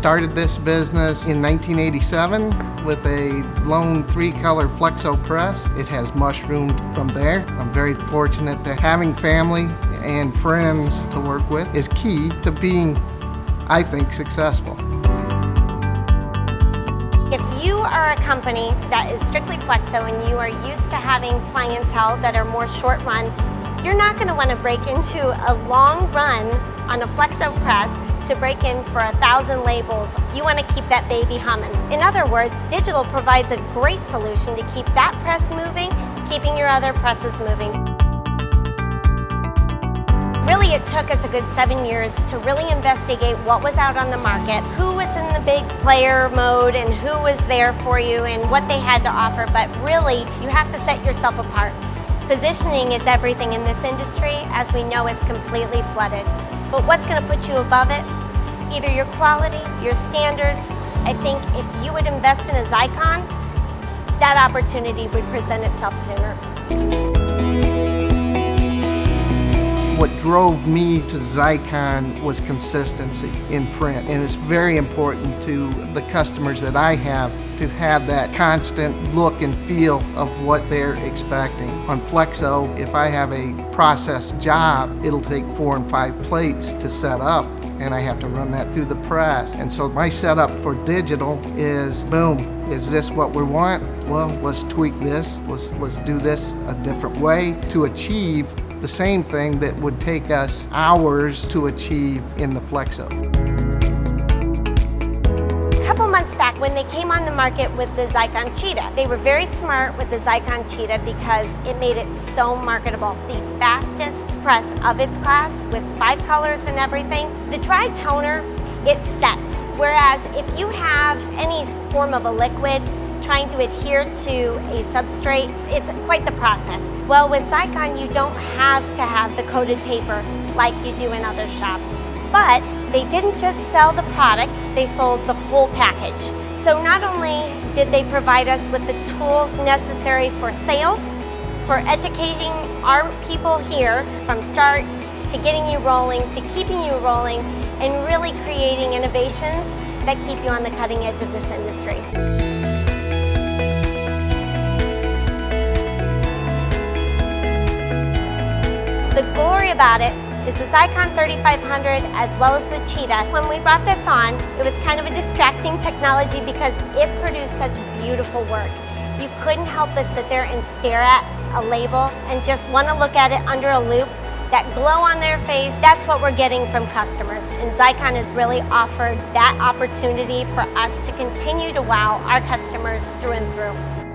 started this business in 1987 with a lone 3-color flexo press. It has mushroomed from there. I'm very fortunate that having family and friends to work with is key to being, I think, successful. If you are a company that is strictly flexo and you are used to having clientele that are more short run, you're not going to want to break into a long run on a flexo press to break in for 1,000 labels. You want to keep that baby humming. In other words, digital provides a great solution to keep that press moving, keeping your other presses moving. Really, it took us a good 7 years to really investigate what was out on the market, who was in the big player mode and who was there for you and what they had to offer. But really, you have to set yourself apart. Positioning is everything in this industry, as we know it's completely flooded. But what's going to put you above it? Either your quality, your standards. I think if you would invest in a Xeikon, that opportunity would present itself sooner. What drove me to Xeikon was consistency in print, and it's very important to the customers that I have to have that constant look and feel of what they're expecting. On flexo, if I have a process job, it'll take 4 and 5 plates to set up, and I have to run that through the press. And so my setup for digital is, boom, is this what we want? Well, let's tweak this, let's do this a different way to achieve the same thing that would take us hours to achieve in the flexo. A couple months back when they came on the market with the Xeikon Cheetah, they were very smart with the Xeikon Cheetah because it made it so marketable. The fastest press of its class with 5 colors and everything. The dry toner, it sets. Whereas if you have any form of a liquid trying to adhere to a substrate, it's quite the process. Well, with Xeikon, you don't have to have the coated paper like you do in other shops. But they didn't just sell the product, they sold the whole package. So not only did they provide us with the tools necessary for sales, for educating our people here from start to getting you rolling, to keeping you rolling, and really creating innovations that keep you on the cutting edge of this industry. The glory about it is the Xeikon 3500 as well as the Cheetah. When we brought this on, it was kind of a distracting technology because it produced such beautiful work. You couldn't help but sit there and stare at a label and just want to look at it under a loop. That glow on their face, that's what we're getting from customers. And Xeikon has really offered that opportunity for us to continue to wow our customers through and through.